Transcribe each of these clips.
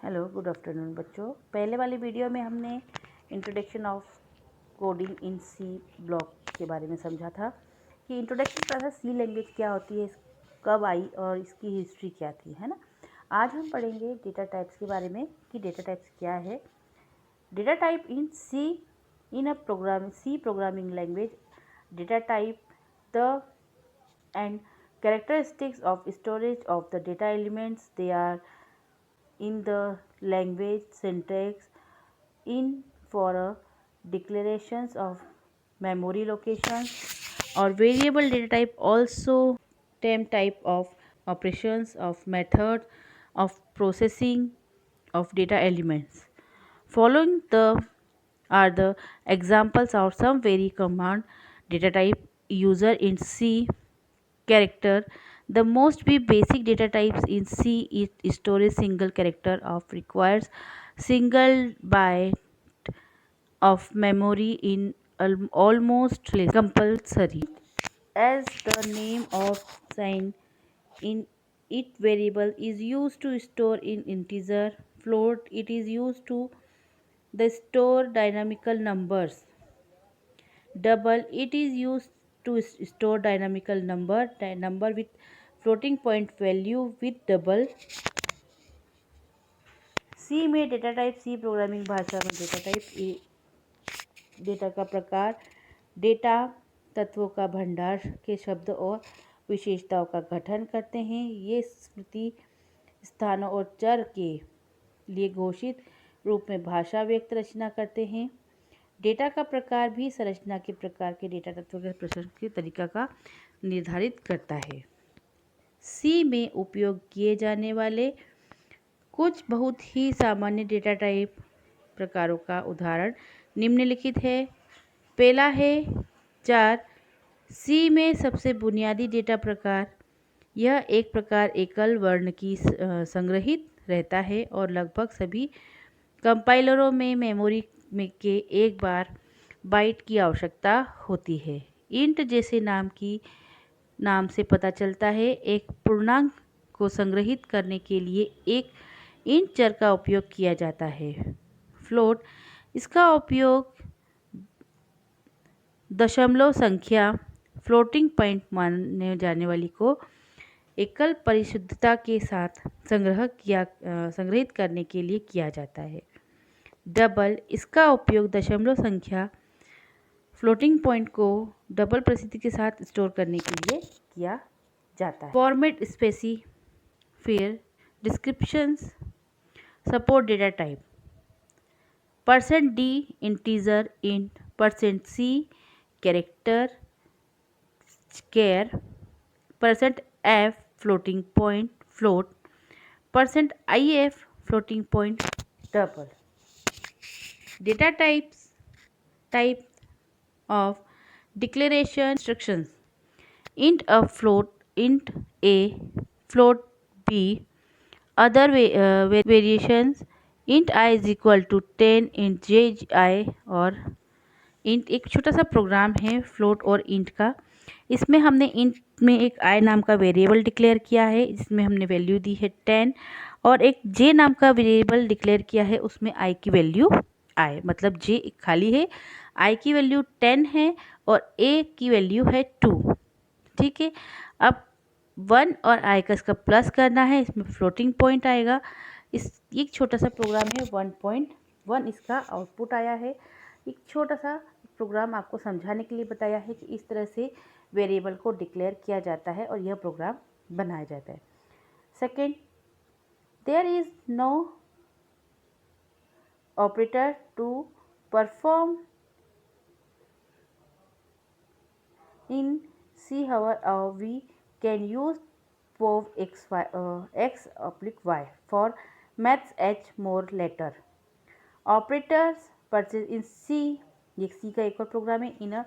Hello good afternoon बच्चों। पहले वाली वीडियो में हमने introduction of coding in C block के बारे में समझा था कि इंट्रोडक्शन का था सी लैंग्वेज क्या होती है, कब आई और इसकी हिस्ट्री क्या थी, है ना। आज हम पढ़ेंगे डेटा टाइप्स के बारे में कि डेटा टाइप्स क्या है। Data type in C in a program C programming language data type the and characteristics of storage of the data elements they are in the language syntax in for a declarations of memory locations or variable data type also temp type of operations of method of processing of data elements. Following the are the examples of some very command data type user in C character. The most be basic data types in C is storage single character of requires single byte of memory in almost compulsory. As the name of sign in it variable is used to store in integer float, it is used to the store dynamical numbers. Double, it is used to store dynamical number with floating point value with double. सी में data type सी programming भाषा में data type data का प्रकार data तत्वों का भंडार के शब्द और विशेषताओं का गठन करते हैं। ये स्मृति स्थानों और चर के लिए घोषित रूप में भाषा व्यक्त रचना करते हैं। डेटा का प्रकार भी संरचना के प्रकार के डेटा तत्वों के प्रसंग के तरीका का निर्धारित करता है। सी में उपयोग किए जाने वाले कुछ बहुत ही सामान्य डेटा टाइप प्रकारों का उदाहरण निम्नलिखित है। पहला है चार। सी में सबसे बुनियादी डेटा प्रकार, यह एक प्रकार एकल वर्ण की संग्रहित रहता है और लगभग सभी कंपाइलरों में मेमोरी में के एक बार बाइट की आवश्यकता होती है। इंट जैसे नाम से पता चलता है, एक पूर्णांक को संग्रहित करने के लिए एक इंट चर का उपयोग किया जाता है। फ्लोट, इसका उपयोग दशमलव संख्या फ्लोटिंग पॉइंट माने जाने वाली को एकल परिशुद्धता के साथ संग्रहित करने के लिए किया जाता है। डबल, इसका उपयोग दशमलव संख्या फ्लोटिंग पॉइंट को डबल प्रसिद्धि के साथ स्टोर करने के लिए किया जाता है। Format specifier descriptions support data type %d integer int %c character char %f floating point float %if floating point double. Data type of declaration instructions int a float int a float b other variations int I is equal to 10 int j I और int एक छोटा सा programme है float और int का। इसमें हमने int में एक आई नाम का वेरिएबल डिक्लेयर किया है, जिसमें हमने वैल्यू दी है 10 और एक जे नाम का वेरिएबल डिक्लेयर किया है, उसमें आई की वैल्यू आई मतलब जे खाली है, आई की वैल्यू 10 है और ए की वैल्यू है 2। ठीक है, अब 1 और आई का इसका प्लस करना है, इसमें फ्लोटिंग पॉइंट आएगा। इस एक छोटा सा प्रोग्राम है 1.1 इसका आउटपुट आया है। एक छोटा सा प्रोग्राम आपको समझाने के लिए बताया है कि इस तरह से वेरिएबल को डिक्लेयर किया जाता है और यह प्रोग्राम बनाया जाता है। Second, there is no operator to perform in C however we can use pov x oblique y for maths h more later. Operators purchase in C, ये C का एक और प्रोग्राम है। इन अ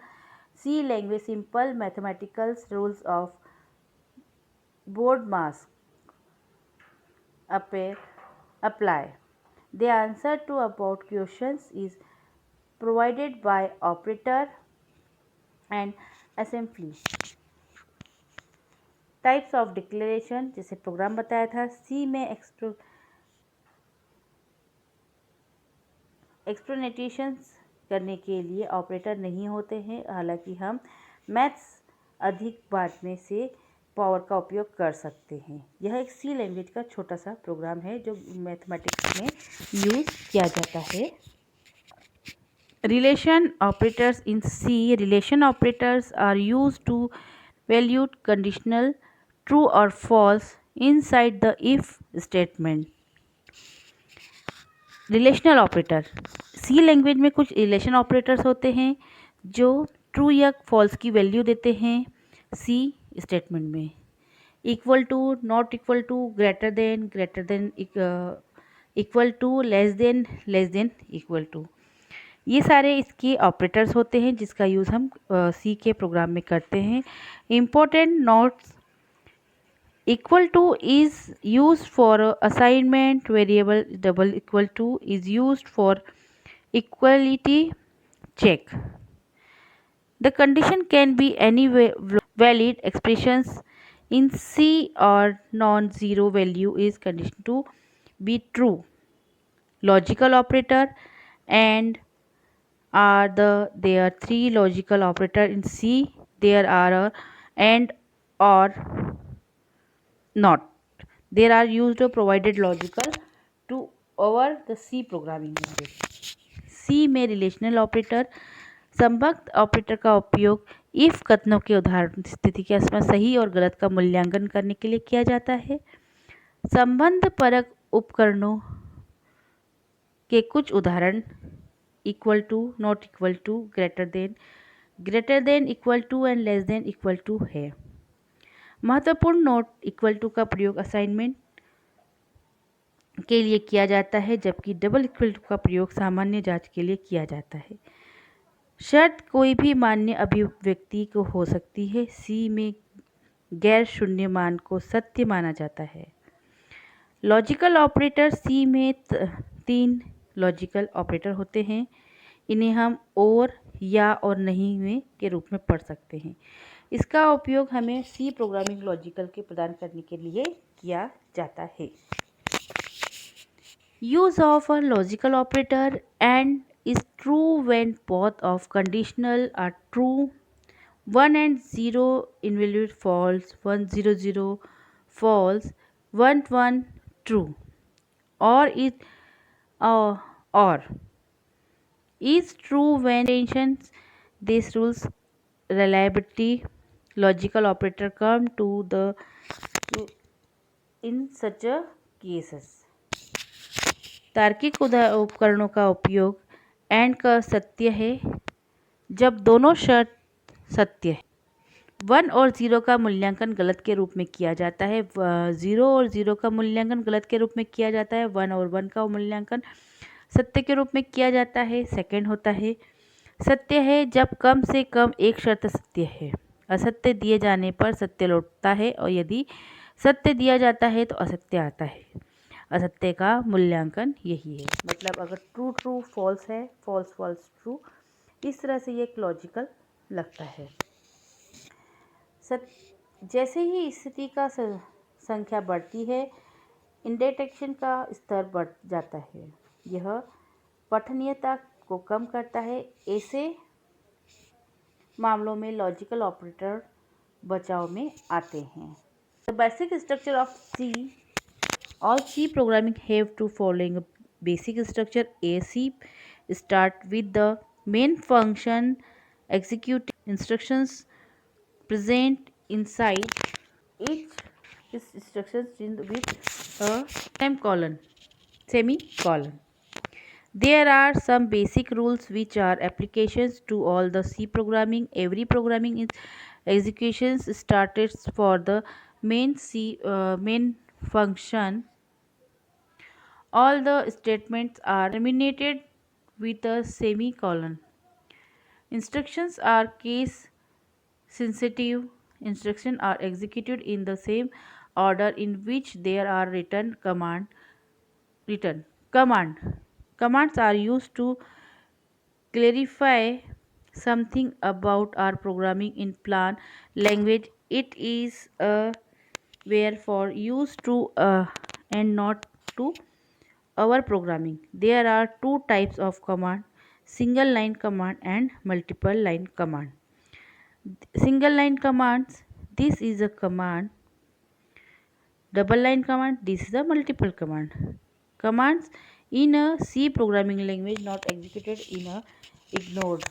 C language simple mathematical rules of board mass apply. The answer to about questions is provided by operator and assembly. Types of declaration, जैसे programme बताया था। सी में explanations करने के लिए ऑपरेटर नहीं होते हैं। हालांकि हम मैथ्स अधिक बाद में से पावर का उपयोग कर सकते हैं। यह एक सी लैंग्वेज का छोटा सा प्रोग्राम है जो मैथमेटिक्स में यूज़ किया जाता है। Relation operators in C. Relation operators are used to valued conditional true और false inside the if statement. Relational operator, C language में कुछ रिलेशन ऑपरेटर्स होते हैं जो ट्रू या फॉल्स की वैल्यू देते हैं सी स्टेटमेंट में। Equal to, not equal to, greater than, equal to, less than equal to, ये सारे इसके ऑपरेटर्स होते हैं जिसका यूज़ हम सी के प्रोग्राम में करते हैं। Important notes: equal to is used for assignment variable, double equal to is used for equality check. The condition can be any valid expressions in C or non-zero value is conditioned to be true. Logical operator and there are three logical operator in C. There are a and, or, not. There are used provided logical to over the C programming language. C में relational operator, संबंध operator का उपयोग if कथनों के उदाहरण स्थिति के आसपास सही और गलत का मूल्यांकन करने के लिए किया जाता है। संबंध परक उपकरणों के कुछ उदाहरण equal to, not equal to, greater than equal to and less than equal to है। महत्वपूर्ण: नॉट इक्वल टू का प्रयोग असाइनमेंट के लिए किया जाता है जबकि डबल इक्वल टू का प्रयोग सामान्य जांच के लिए किया जाता है। शर्त कोई भी मान्य अभिव्यक्ति को हो सकती है। सी में गैर शून्य मान को सत्य माना जाता है। लॉजिकल ऑपरेटर: सी में 3 लॉजिकल ऑपरेटर होते हैं। इन्हें हम और, या और नहीं में के रूप में पढ़ सकते हैं। इसका उपयोग हमें सी प्रोग्रामिंग लॉजिकल के प्रदान करने के लिए किया जाता है। Use of a logical operator and is true when both of conditional are true. 1 and 0 invalid false, 1 0 0 false, 1 1 true. Or is true when intentions. These rules reliability logical operator come to in such a cases. तार्किक उपकरणों का उपयोग and का सत्य है जब दोनों शर्त सत्य है। 1 और 0 का मूल्यांकन गलत के रूप में किया जाता है। 0 और 0 का मूल्यांकन गलत के रूप में किया जाता है। 1 और 1 का मूल्यांकन सत्य के रूप में किया जाता है। सेकंड होता है सत्य है जब कम से कम एक शर्त सत्य है। असत्य दिए जाने पर सत्य लौटता है और यदि सत्य दिया जाता है तो असत्य आता है। असत्य का मूल्यांकन यही है। मतलब अगर ट्रू ट्रू फॉल्स है, फॉल्स फॉल्स ट्रू, इस तरह से ये एक लॉजिकल लगता है। जैसे ही स्थिति का संख्या बढ़ती है इंडेटेक्शन का स्तर बढ़ जाता है। यह पठनीयता को कम करता है। ऐसे मामलों में लॉजिकल ऑपरेटर बचाव में आते हैं। The basic structure of C. All C programming have to following a basic structure. C start with the main function execute instructions present inside each instruction with a semicolon. There are some basic rules which are applications to all the C programming. Every programming is executions started for the main function. All the statements are terminated with a semicolon. Instructions are case sensitive. Instructions are executed in the same order in which there are written. Commands are used to clarify something about our programming in plain language. It is where for used to and not to our programming, there are two types of command: single line command and multiple line command. Single line commands, this is a command. Double line command, this is a multiple command. Commands in a C programming language not executed in a ignored.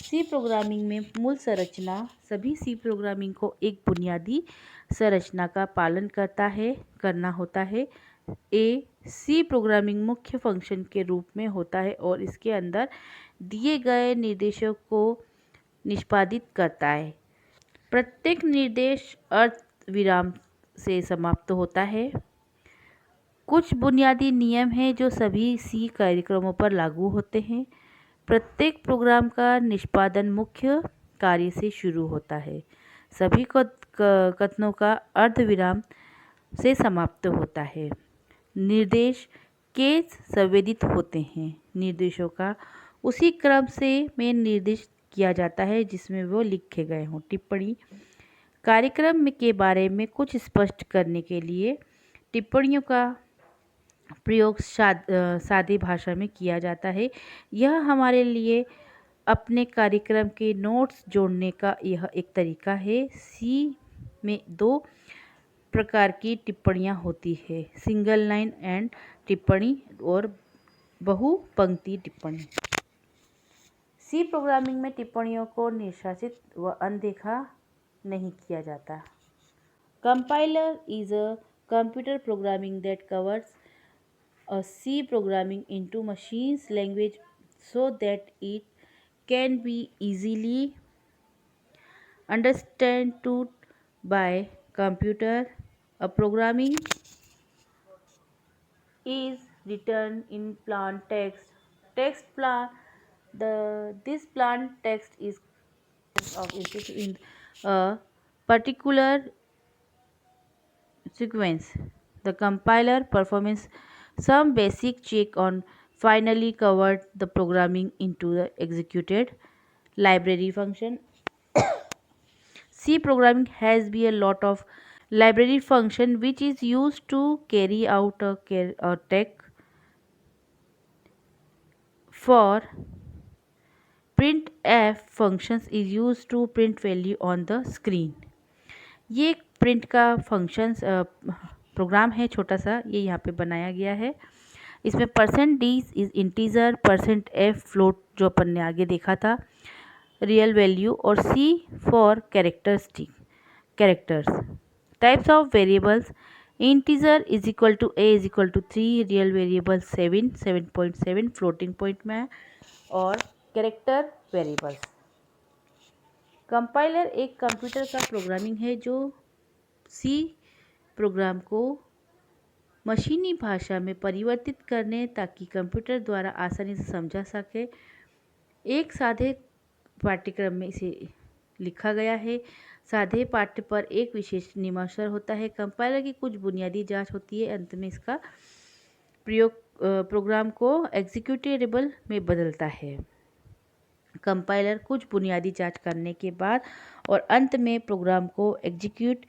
C programming में मूल संरचना सभी सी programming को एक बुनियादी संरचना का पालन करना होता है। सी प्रोग्रामिंग मुख्य फंक्शन के रूप में होता है और इसके अंदर दिए गए निर्देशों को निष्पादित करता है। प्रत्येक निर्देश अर्धविराम से समाप्त होता है। कुछ बुनियादी नियम हैं जो सभी सी कार्यक्रमों पर लागू होते हैं। प्रत्येक प्रोग्राम का निष्पादन मुख्य कार्य से शुरू होता है। सभी कथनों का अर्धविराम से समाप्त होता है। निर्देश केस संवेदित होते हैं। निर्देशों का उसी क्रम से में निर्दिष्ट किया जाता है जिसमें वो लिखे गए हों। टिप्पणी कार्यक्रम के बारे में कुछ स्पष्ट करने के लिए टिप्पणियों का प्रयोग सादी भाषा में किया जाता है। यह हमारे लिए अपने कार्यक्रम के नोट्स जोड़ने का यह एक तरीका है। सी में दो प्रकार की टिप्पणियाँ होती है: सिंगल लाइन एंड टिप्पणी और बहुपंक्ति टिप्पणी। सी प्रोग्रामिंग में टिप्पणियों को निष्कासित व अनदेखा नहीं किया जाता। Compiler is a computer programming that covers a C programming into machine's language so that it can be easily understood by computer. A programming is written in plain text. This plain text is in a particular sequence. The compiler performs some basic check on finally convert the programming into the executed library function. C programming has a lot of library function which is used to carry out a tag. For printf functions is used to print value on the screen. ये एक print का function programme है छोटा सा, ये यहाँ पे बनाया गया है। इसमें %d is integer, %f float जो अपन ने आगे देखा था, रियल वैल्यू, और c for characters. Types of variables: integer is equal to a is equal to 3, real variable 7.7 floating point में है, और कैरेक्टर वेरिएबल्स। कंपाइलर एक कंप्यूटर का प्रोग्रामिंग है जो सी प्रोग्राम को मशीनी भाषा में परिवर्तित करने ताकि कंप्यूटर द्वारा आसानी से समझा सके। एक सादे पाठ्यक्रम में इसे लिखा गया है। सादे पाठ्य पर एक विशेष नियमानुसार होता है। कंपाइलर की कुछ बुनियादी जांच होती है, अंत में इसका प्रयोग प्रोग्राम को एग्जीक्यूटेबल में बदलता है। कंपाइलर कुछ बुनियादी जांच करने के बाद और अंत में प्रोग्राम को एग्जीक्यूट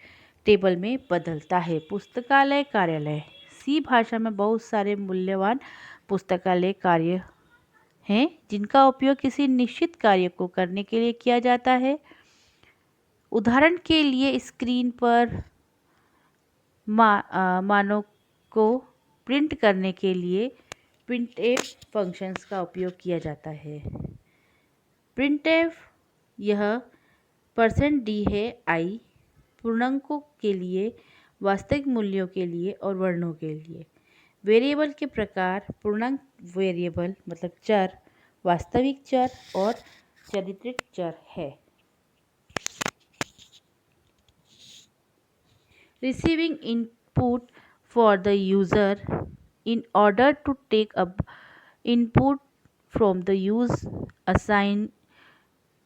टेबल में बदलता है। पुस्तकालय कार्यालय: सी भाषा में बहुत सारे मूल्यवान पुस्तकालय कार्य हैं जिनका उपयोग किसी निश्चित कार्य को करने के लिए किया जाता है। उदाहरण के लिए स्क्रीन पर मानों को प्रिंट करने के लिए प्रिंटफ फंक्शंस का उपयोग किया जाता है। प्रिंटफ यह %d है i पूर्णांकों के लिए, वास्तविक मूल्यों के लिए और वर्णों के लिए। वेरिएबल के प्रकार: पूर्णांक वेरिएबल मतलब चर, वास्तविक चर और चारित्रिक चर है। Receiving input for the user in order to take up input from the use, assign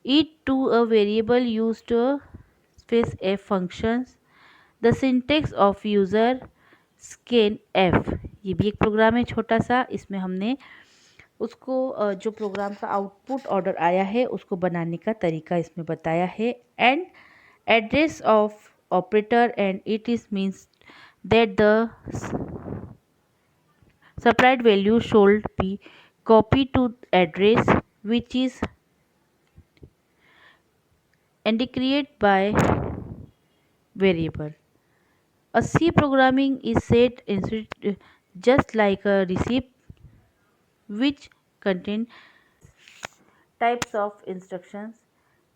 it to a variable used to space f functions. The syntax of user scan f, ये भी एक प्रोग्राम है छोटा सा। इसमें हमने उसको जो प्रोग्राम का आउटपुट ऑर्डर आया है उसको बनाने का तरीका इसमें बताया है। And address of operator and it is means that the supplied value should be copied to address which is indicated by variable. A C programming is set just like a receipt which contain types of instructions,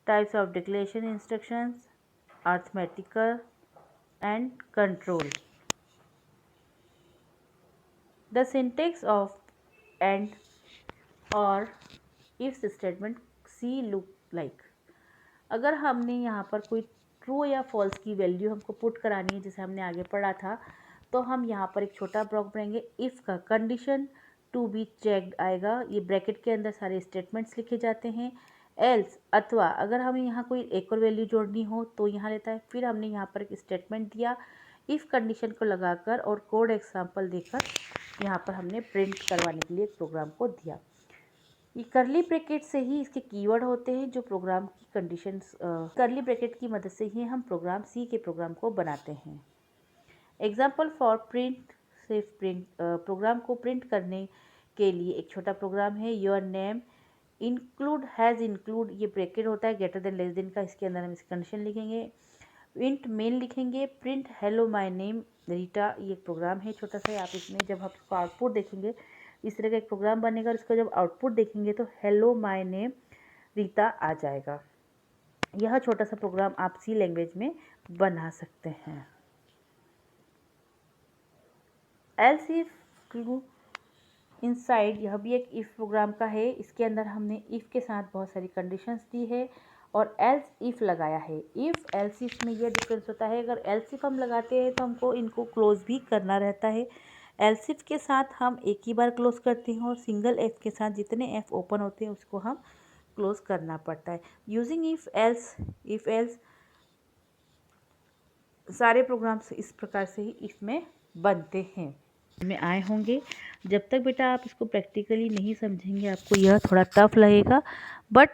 types of declaration instructions, arithmetical and control. The syntax of and or if statement C look like. अगर हमने यहाँ पर कोई true या false की value हमको put करानी है, जैसे हमने आगे पढ़ा था, तो हम यहाँ पर एक छोटा ब्लॉक बनाएंगे। इफ़ का कंडीशन टू बी चेक्ड आएगा, ये ब्रैकेट के अंदर सारे स्टेटमेंट्स लिखे जाते हैं। एल्स अथवा अगर हमें यहाँ कोई एक और वैल्यू जोड़नी हो तो यहाँ लेता है। फिर हमने यहाँ पर एक स्टेटमेंट दिया इफ़ कंडीशन को लगाकर और कोड एग्जाम्पल देकर यहाँ पर हमने प्रिंट करवाने के लिए प्रोग्राम को दिया। ये करली ब्रैकेट से ही इसके कीवर्ड होते हैं जो प्रोग्राम की कंडीशंस, करली ब्रैकेट की मदद से ही हम प्रोग्राम सी के प्रोग्राम को बनाते हैं। एग्जाम्पल फॉर प्रिंट से प्रोग्राम को प्रिंट करने के लिए एक छोटा प्रोग्राम है your name include has include, ये ब्रैकेट होता है ग्रेटर देन लेस देन का, इसके अंदर हम इसकी कंडीशन लिखेंगे। इंट मेन लिखेंगे, print hello my name Rita, ये एक प्रोग्राम है छोटा सा। आप इसमें जब आप इसको आउटपुट देखेंगे इस तरह का एक प्रोग्राम बनेगा और इसका जब आउटपुट देखेंगे तो हेलो माय नेम रीता आ जाएगा। यह छोटा सा प्रोग्राम आप सी लैंग्वेज में बना सकते हैं। एल्स इफ इनसाइड, यह भी एक इफ़ प्रोग्राम का है। इसके अंदर हमने इफ़ के साथ बहुत सारी कंडीशंस दी है और एल्स इफ़ लगाया है। इफ़ एल्स इफ में यह डिफरेंस होता है, अगर एल्स इफ हम लगाते हैं तो हमको इनको क्लोज भी करना रहता है। एल्स इफ के साथ हम एक ही बार क्लोज करते हैं और सिंगल एफ के साथ जितने एफ ओपन होते हैं उसको हम क्लोज करना पड़ता है। यूजिंग इफ़ एल्स सारे प्रोग्राम्स इस प्रकार से ही इसमें बनते हैं में आए होंगे। जब तक बेटा आप इसको प्रैक्टिकली नहीं समझेंगे आपको यह थोड़ा टफ लगेगा, बट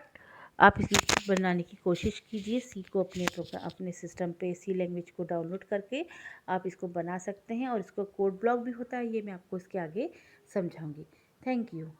आप इसे बनाने की कोशिश कीजिए। सी को अपने सिस्टम पे सी लैंग्वेज को डाउनलोड करके आप इसको बना सकते हैं और इसको कोड ब्लॉक भी होता है, ये मैं आपको इसके आगे समझाऊंगी। Thank you.